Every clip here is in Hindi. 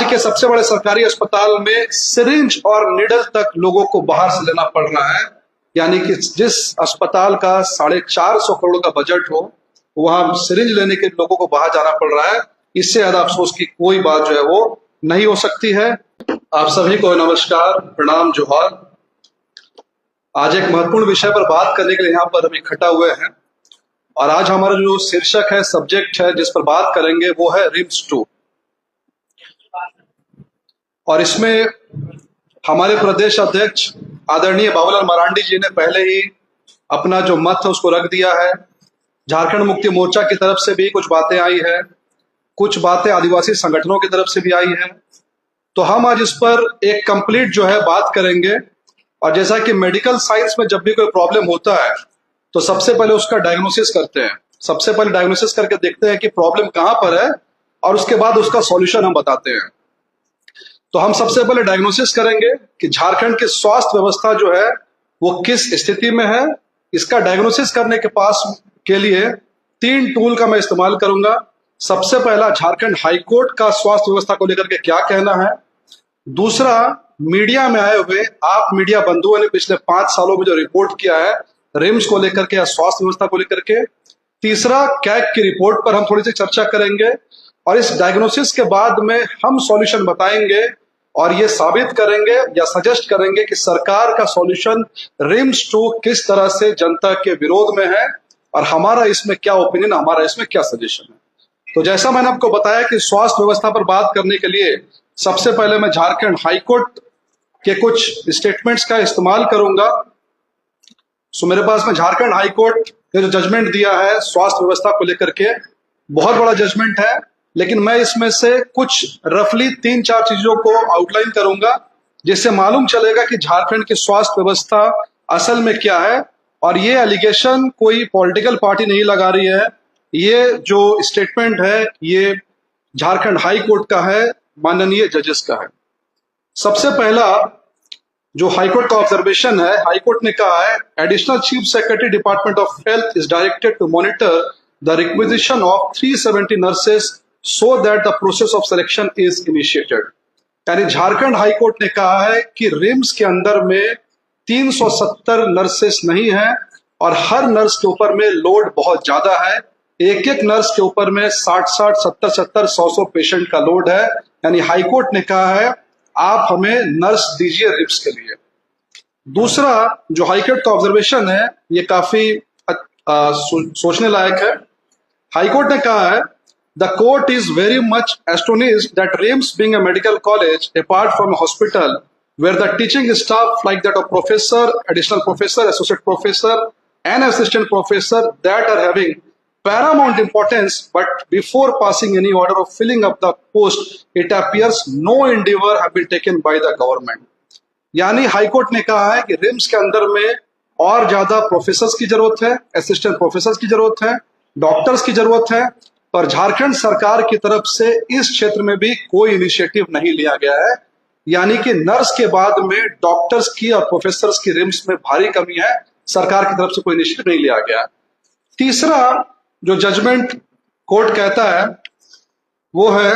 राज्य के सबसे बड़े सरकारी अस्पताल में सिरिंज और निडल तक लोगों को बाहर से लेना पड़ रहा है। यानी कि जिस अस्पताल का 450 करोड़ का बजट हो, वहां सिरिंज लेने के लोगों को बाहर जाना पड़ रहा है। इससे ज्यादा अफसोस की कोई बात जो है वो नहीं हो सकती है। आप सभी को नमस्कार, प्रणाम, जोहार। आज एक महत्वपूर्ण विषय पर बात करने के लिए यहाँ पर हम इकट्ठा हुए हैं और आज हमारा जो शीर्षक है, सब्जेक्ट है जिस पर बात करेंगे, वो है रिम्स 2। और इसमें हमारे प्रदेश अध्यक्ष आदरणीय बाबूलाल मरांडी जी ने पहले ही अपना जो मत है उसको रख दिया है। झारखंड मुक्ति मोर्चा की तरफ से भी कुछ बातें आई है, कुछ बातें आदिवासी संगठनों की तरफ से भी आई है। तो हम आज इस पर एक कंप्लीट जो है बात करेंगे। और जैसा कि मेडिकल साइंस में जब भी कोई प्रॉब्लम होता है तो सबसे पहले उसका डायग्नोसिस करते हैं। सबसे पहले डायग्नोसिस करके देखते हैं कि प्रॉब्लम कहाँ पर है और उसके बाद उसका सॉल्यूशन हम बताते हैं। तो हम सबसे पहले डायग्नोसिस करेंगे कि झारखंड की स्वास्थ्य व्यवस्था जो है वो किस स्थिति में है। इसका डायग्नोसिस करने के लिए 3 टूल का मैं इस्तेमाल करूंगा। सबसे पहला, झारखंड हाईकोर्ट का स्वास्थ्य व्यवस्था को लेकर के क्या कहना है। दूसरा, मीडिया में आए हुए आप मीडिया बंधुओं ने पिछले 5 सालों में जो रिपोर्ट किया है रिम्स को लेकर के या स्वास्थ्य व्यवस्था को लेकर के। तीसरा, कैग की रिपोर्ट पर हम थोड़ी सी चर्चा करेंगे और इस डायग्नोसिस के बाद में हम सॉल्यूशन बताएंगे और ये साबित करेंगे या सजेस्ट करेंगे कि सरकार का सॉल्यूशन रिम्स 2 किस तरह से जनता के विरोध में है और हमारा इसमें क्या ओपिनियन, हमारा इसमें क्या सजेशन है। तो जैसा मैंने आपको बताया कि स्वास्थ्य व्यवस्था पर बात करने के लिए सबसे पहले मैं झारखंड हाईकोर्ट के कुछ स्टेटमेंट्स का इस्तेमाल करूंगा। सो मेरे पास में झारखंड हाईकोर्ट ने जो जजमेंट दिया है स्वास्थ्य व्यवस्था को लेकर के, बहुत बड़ा जजमेंट है, लेकिन मैं इसमें से कुछ रफली 3-4 चीजों को आउटलाइन करूंगा जिससे मालूम चलेगा कि झारखंड की स्वास्थ्य व्यवस्था असल में क्या है। और ये एलिगेशन कोई पॉलिटिकल पार्टी नहीं लगा रही है, ये जो स्टेटमेंट है ये झारखंड हाई कोर्ट का है, माननीय जजेस का है। सबसे पहला जो हाईकोर्ट का ऑब्जर्वेशन है, हाईकोर्ट ने कहा है additional chief secretary department of health is directed to monitor the requisition of 370 nurses so that the process of selection is initiated. यानी झारखंड हाईकोर्ट ने कहा है कि रिम्स के अंदर में 370 नर्सेस नहीं है और हर नर्स के ऊपर में लोड बहुत ज्यादा है। एक एक नर्स के ऊपर में 60-60, 70-70, 100-100 पेशेंट का लोड है। यानी हाईकोर्ट ने कहा है आप हमें नर्स दीजिए रिम्स के लिए। दूसरा जो हाईकोर्ट का ऑब्जर्वेशन है ये काफी सोचने लायक है। हाईकोर्ट ने कहा है the court is very much astonished that RIMS being a medical college apart from hospital where the teaching staff like that of professor, additional professor, associate professor and assistant professor that are having paramount importance, but before passing any order of filling up the post, it appears no endeavor have been taken by the government. यानी हाईकोर्ट ने कहा है कि रिम्स के अंदर में और ज्यादा प्रोफेसर्स की जरूरत है, असिस्टेंट प्रोफेसर्स की जरूरत है, डॉक्टर्स की जरूरत है, पर झारखंड सरकार की तरफ से इस क्षेत्र में भी कोई इनिशिएटिव नहीं लिया गया है। यानी कि नर्स के बाद में डॉक्टर्स की और प्रोफेसर्स की रिम्स में भारी कमी है, सरकार की तरफ से कोई इनिशिएटिव नहीं लिया गया। तीसरा जो जजमेंट कोर्ट कहता है वो है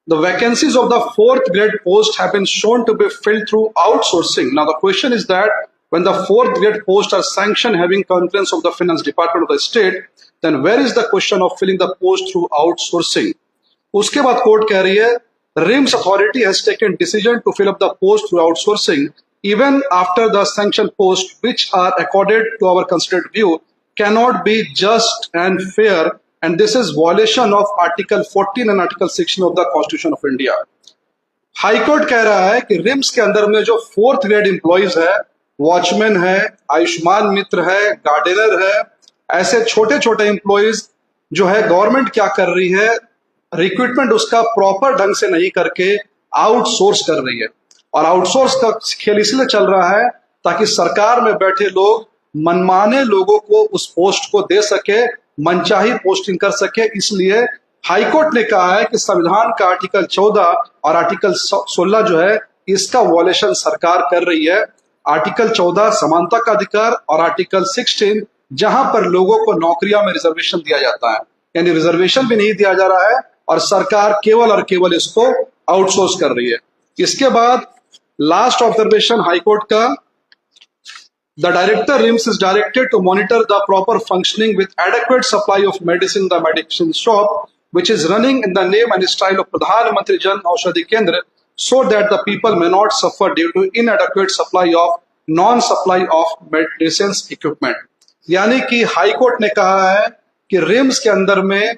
the vacancies of the 4th grade post have been shown to be filled through outsourcing. Now the question is that when the 4th grade posts are sanctioned having concurrence of the finance department of the state, then where is the question of filling the post through outsourcing? उसके बाद कोर्ट कह रही है RIMS authority has taken decision to fill up the post through outsourcing even after the sanctioned posts which are accorded to our considered view cannot be just and fair, and this is violation of Article 14 and Article 16 of the Constitution of India. High court कह रहा है कि रिम्स के अंदर में जो 4th grade एम्प्लॉइज है, वॉचमैन है, आयुष्मान मित्र है, गार्डनर है, ऐसे छोटे छोटे एम्प्लॉइज जो है गवर्नमेंट क्या कर रही है, रिक्रूटमेंट उसका प्रॉपर ढंग से नहीं करके आउटसोर्स कर रही है। और आउटसोर्स का खेल इसलिए चल रहा है ताकि सरकार में बैठे लोग मनमाने लोगों को उस पोस्ट को दे सके, मनचाही पोस्टिंग कर सके। इसलिए हाईकोर्ट ने कहा है कि संविधान का आर्टिकल 14 और आर्टिकल 16 जो है इसका वॉलेशन सरकार कर रही है। आर्टिकल 14 समानता का अधिकार और आर्टिकल 16 जहां पर लोगों को नौकरियां में रिजर्वेशन दिया जाता है, यानी रिजर्वेशन भी नहीं दिया जा रहा है और सरकार केवल और केवल इसको आउटसोर्स कर रही है। इसके बाद लास्ट ऑब्जर्वेशन हाईकोर्ट का, the director RIMS is directed to monitor the proper functioning with adequate supply of medicine the medicine shop which is running in the name and style of Pradhan Mantri Jan Aushadhi Kendra, so that the people may not suffer due to inadequate supply of non-supply of medicines equipment। यानी कि हाई कोर्ट ने कहा है कि रिम्स के अंदर में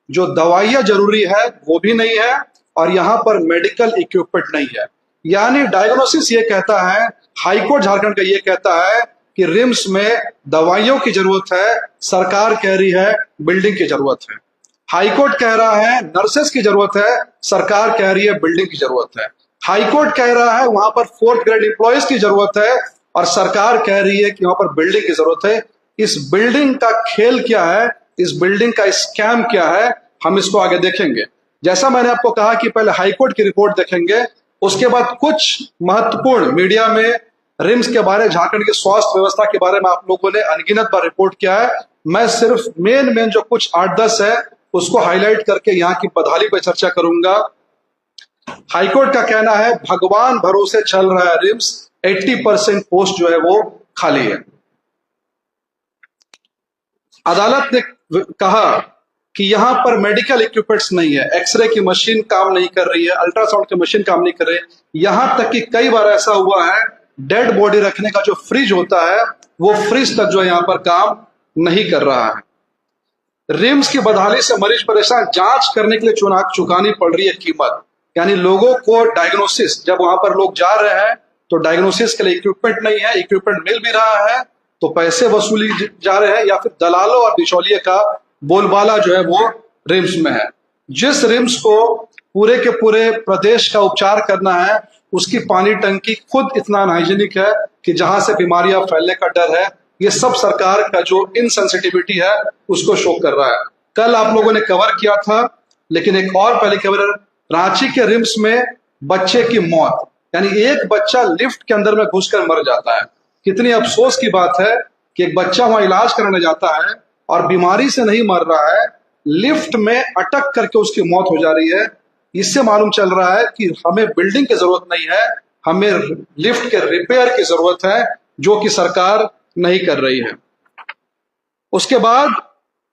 जो दवाइयां जरूरी है वो भी नहीं है और यहाँ पर मेडिकल इक्विपमेंट नहीं है। यानी डायग्नोसिस ये कहता है, हाई कोर्ट झारखंड का ये कहता है कि रिम्स में दवाइयों की जरूरत है, सरकार कह रही है बिल्डिंग की जरूरत है। हाईकोर्ट कह रहा है नर्सेस की जरूरत है, सरकार कह रही है बिल्डिंग की जरूरत है। हाईकोर्ट कह रहा है वहां पर 4th ग्रेड एम्प्लॉयज की जरूरत है और सरकार कह रही है कि वहां पर बिल्डिंग की जरूरत है। इस बिल्डिंग का खेल क्या है, इस बिल्डिंग का स्कैम क्या है, हम इसको आगे देखेंगे। जैसा मैंने आपको कहा कि पहले हाईकोर्ट की रिपोर्ट देखेंगे, उसके बाद कुछ महत्वपूर्ण मीडिया में रिम्स के बारे, झारखंड की स्वास्थ्य व्यवस्था के बारे में आप लोगों ने अनगिनत बार रिपोर्ट किया है। मैं सिर्फ मेन जो कुछ 8-10 है उसको हाईलाइट करके यहाँ की बदहाली पर चर्चा करूंगा। हाईकोर्ट का कहना है भगवान भरोसे चल रहा है रिम्स, 80% पोस्ट जो है वो खाली है। अदालत ने कहा कि यहां पर मेडिकल इक्विपमेंट्स नहीं है, एक्सरे की मशीन काम नहीं कर रही है, अल्ट्रासाउंड की मशीन काम नहीं कर रही है। यहां तक कि कई बार ऐसा हुआ है डेड बॉडी रखने का जो फ्रिज होता है वो फ्रिज तक जो है यहां पर काम नहीं कर रहा है। रिम्स की बदहाली से मरीज परेशान, जांच करने के लिए चुकानी पड़ रही है कीमत। यानी लोगों को डायग्नोसिस, जब वहां पर लोग जा रहे हैं तो डायग्नोसिस के लिए इक्विपमेंट नहीं है, इक्विपमेंट मिल भी रहा है तो पैसे वसूली जा रहे हैं या फिर दलालों और बिचौलिए का बोलबाला जो है वो रिम्स में है। जिस रिम्स को पूरे के पूरे प्रदेश का उपचार करना है उसकी पानी टंकी खुद इतना अनहाइजीनिक है कि जहां से बीमारियां फैलने का डर है। ये सब सरकार का जो इनसेंसिटिविटी है उसको शो कर रहा है। कल आप लोगों ने कवर किया था, लेकिन एक और पहले खबर, रांची के रिम्स में बच्चे की मौत, यानी एक बच्चा लिफ्ट के अंदर में घुसकर मर जाता है। कितनी अफसोस की बात है कि एक बच्चा वहां इलाज कराने जाता है और बीमारी से नहीं मर रहा है, लिफ्ट में अटक करके उसकी मौत हो जा रही है। इससे मालूम चल रहा है कि हमें बिल्डिंग की जरूरत नहीं है, हमें लिफ्ट के रिपेयर की जरूरत है, जो कि सरकार नहीं कर रही है। उसके बाद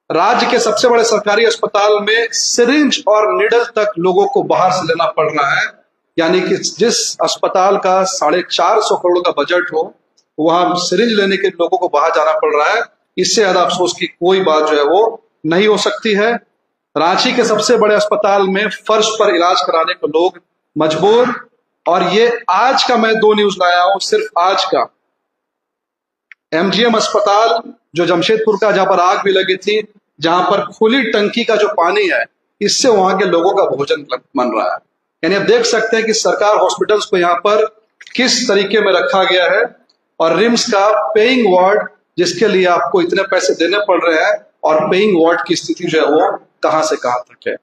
राज्य के सबसे बड़े सरकारी अस्पताल में सिरिंज और निडल तक लोगों को बाहर से लेना पड़ रहा है। यानी कि जिस अस्पताल का 450 करोड़ का बजट हो वहां सिरिंज लेने के लोगों को बाहर जाना पड़ रहा है। इससे ज्यादा अफसोस की कोई बात जो है वो नहीं हो सकती है। रांची के सबसे बड़े अस्पताल में फर्श पर इलाज कराने को लोग मजबूर, और ये आज का मैं 2 न्यूज लाया हूं, सिर्फ आज का। एमजीएम अस्पताल जो जमशेदपुर का, जहां पर आग भी लगी थी, जहां पर खुली टंकी का जो पानी है इससे वहां के लोगों का भोजन बन रहा है। यानी आप देख सकते हैं कि सरकार हॉस्पिटल्स को यहाँ पर किस तरीके में रखा गया है, और रिम्स का पेइंग वार्ड जिसके लिए आपको इतने पैसे देने पड़ रहे हैं, और पेइंग वार्ड की स्थिति जो है वो कहां से कहां तक है।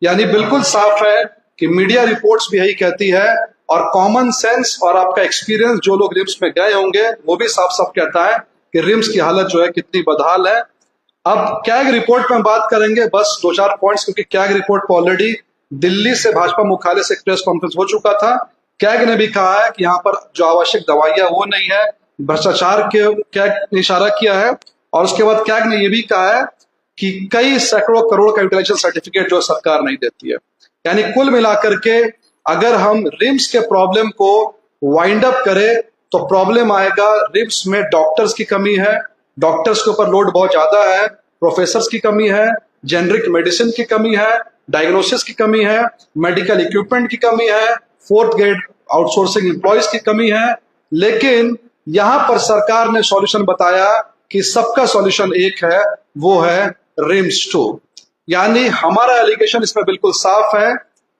यानी बिल्कुल साफ है कि मीडिया रिपोर्ट्स भी यही कहती है, और कॉमन सेंस और आपका एक्सपीरियंस जो लोग रिम्स में गए होंगे वो भी साफ साफ कहता है कि रिम्स की हालत जो है कितनी बदहाल है। अब कैग रिपोर्ट में बात करेंगे, बस 2-4 पॉइंट्स, क्योंकि कैग रिपोर्ट को ऑलरेडी दिल्ली से भाजपा मुख्यालय से प्रेस कॉन्फ्रेंस हो चुका था। कैग ने भी कहा है कि यहाँ पर जो आवश्यक दवाइयां वो नहीं है, भ्रष्टाचार के कैग ने इशारा किया है। और उसके बाद कैग ने यह भी कहा है कि कई सैकड़ों करोड़ का यूटिलाइजेशन सर्टिफिकेट जो सरकार नहीं देती है। यानी कुल मिलाकर के अगर हम रिम्स के प्रॉब्लम को वाइंड अप करें तो प्रॉब्लम आएगा, रिम्स में डॉक्टर्स की कमी है, डॉक्टर्स के ऊपर लोड बहुत ज्यादा है, प्रोफेसर्स की कमी है, जेनरिक मेडिसिन की कमी है, डायग्नोसिस की कमी है, मेडिकल इक्विपमेंट की कमी है, 4th ग्रेड आउटसोर्सिंग एम्प्लॉयज की कमी है। लेकिन यहां पर सरकार ने सॉल्यूशन बताया कि सबका सॉल्यूशन एक है, वो है रिम्स 2। यानी हमारा एलिगेशन इसमें बिल्कुल साफ है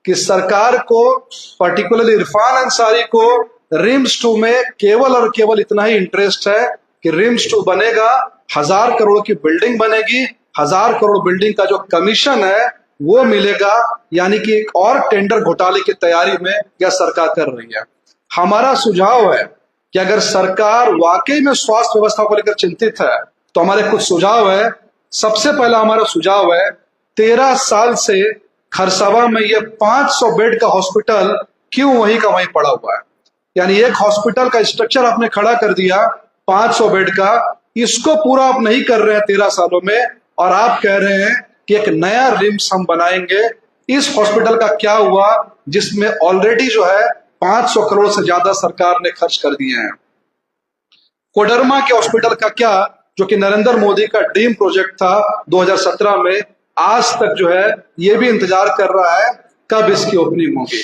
कि सरकार को, पर्टिकुलरली इरफान अंसारी को, रिम्स 2 में केवल और केवल इतना ही इंटरेस्ट है कि रिम्स 2 बनेगा, 1000 करोड़ की बिल्डिंग बनेगी, 1000 करोड़ बिल्डिंग का जो कमीशन है वो मिलेगा। यानी कि एक और टेंडर घोटाले की तैयारी में यह सरकार कर रही है। हमारा सुझाव है कि अगर सरकार वाकई में स्वास्थ्य व्यवस्था को लेकर चिंतित है तो हमारे कुछ सुझाव है। सबसे पहला हमारा सुझाव है, 13 साल से खरसावा में ये 500 बेड का हॉस्पिटल क्यों वहीं का वहीं पड़ा हुआ है? यानी एक हॉस्पिटल का स्ट्रक्चर आपने खड़ा कर दिया 500 बेड का, इसको पूरा आप नहीं कर रहे हैं 13 सालों में, और आप कह रहे हैं कि एक नया रिम्स हम बनाएंगे। इस हॉस्पिटल का क्या हुआ जिसमें ऑलरेडी जो है 500 करोड़ से ज्यादा सरकार ने खर्च कर दिए हैं? कोडरमा के हॉस्पिटल का क्या, जो कि नरेंद्र मोदी का ड्रीम प्रोजेक्ट था 2017 में, आज तक जो है ये भी इंतजार कर रहा है कब इसकी ओपनिंग होगी।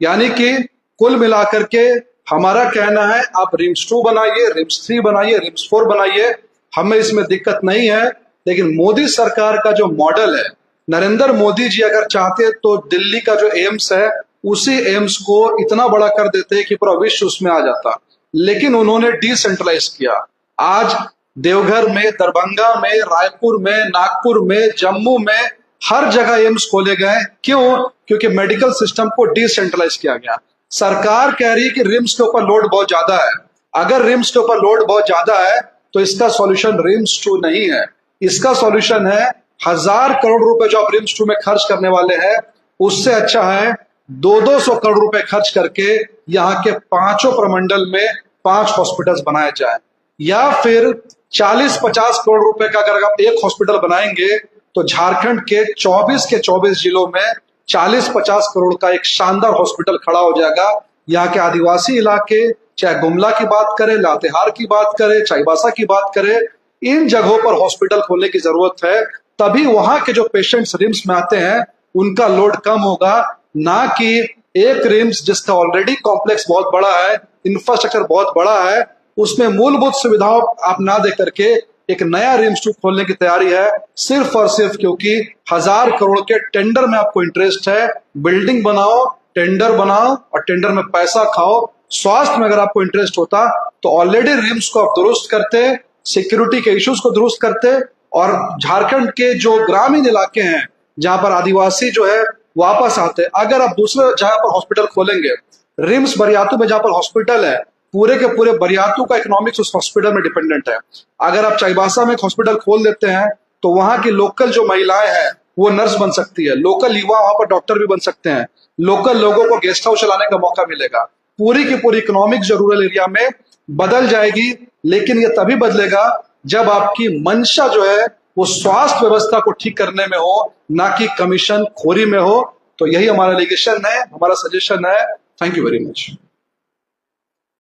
यानी कि कुल मिलाकर के हमारा कहना है आप रिम्स 2 बनाइए, रिम्स 3 बनाइए, रिम्स 4 बनाइए, हमें इसमें दिक्कत नहीं है। लेकिन मोदी सरकार का जो मॉडल है, नरेंद्र मोदी जी अगर चाहते तो दिल्ली का जो एम्स है उसी एम्स को इतना बड़ा कर देते कि पूरा विश्व उसमें आ जाता, लेकिन उन्होंने डिसेंट्रलाइज किया। आज देवघर में, दरभंगा में, रायपुर में, नागपुर में, जम्मू में हर जगह एम्स खोले गए। क्यों? क्योंकि मेडिकल सिस्टम को डिसेंट्रलाइज किया गया। सरकार कह रही है कि रिम्स के ऊपर लोड बहुत ज्यादा है। अगर रिम्स के ऊपर लोड बहुत ज्यादा है तो इसका सॉल्यूशन रिम्स 2 नहीं है, इसका सॉल्यूशन है 1000 करोड़ रुपए जो आप रिम्स 2 में खर्च करने वाले हैं, उससे अच्छा है 200 करोड़ रुपए खर्च करके यहाँ के 5 प्रमंडल में 5 हॉस्पिटल्स बनाए जाए, या फिर 40-50 करोड़ रुपए का अगर आप एक हॉस्पिटल बनाएंगे तो झारखंड के 24 जिलों में 40-50 करोड़ का एक शानदार हॉस्पिटल खड़ा हो जाएगा। यहाँ के आदिवासी इलाके, चाहे गुमला की बात करें, लातेहार की बात करें, चाईबासा की बात करें, इन जगहों पर हॉस्पिटल खोलने की जरूरत है। तभी वहां के जो पेशेंट्स रिम्स में आते हैं उनका लोड कम होगा, ना कि एक रिम्स जिसका ऑलरेडी कॉम्प्लेक्स बहुत बड़ा है, इंफ्रास्ट्रक्चर बहुत बड़ा है, उसमें मूलभूत सुविधाओं आप ना दे करके एक नया रिम्स 2 खोलने की तैयारी है, सिर्फ और सिर्फ क्योंकि 1000 करोड़ के टेंडर में आपको इंटरेस्ट है। बिल्डिंग बनाओ, टेंडर बनाओ और टेंडर में पैसा खाओ। स्वास्थ्य में अगर आपको इंटरेस्ट होता तो ऑलरेडी रिम्स को आप दुरुस्त करते, सिक्योरिटी के इश्यूज को दुरुस्त करते, और झारखंड के जो ग्रामीण इलाके हैं जहां पर आदिवासी जो है वापस आते, अगर आप दूसरे जगह पर हॉस्पिटल खोलेंगे, रिम्स बरियातू में जहां पर हॉस्पिटल है, पूरे के पूरे बरियातू का इकोनॉमिक्स उस हॉस्पिटल में डिपेंडेंट है। अगर आप चाईबासा में एक हॉस्पिटल खोल देते हैं तो वहां की लोकल जो महिलाएं हैं वो नर्स बन सकती है, लोकल युवा वहां पर डॉक्टर भी बन सकते हैं, लोकल लोगों को गेस्ट हाउस चलाने का मौका मिलेगा। पूरी की पूरी इकोनॉमिक्स जो रूरल एरिया में बदल जाएगी। लेकिन ये तभी बदलेगा जब आपकी मंशा जो है वो स्वास्थ्य व्यवस्था को ठीक करने में हो, ना कि कमीशन खोरी में हो। तो यही हमारा एलिगेशन है, हमारा सजेशन है। Thank you very much.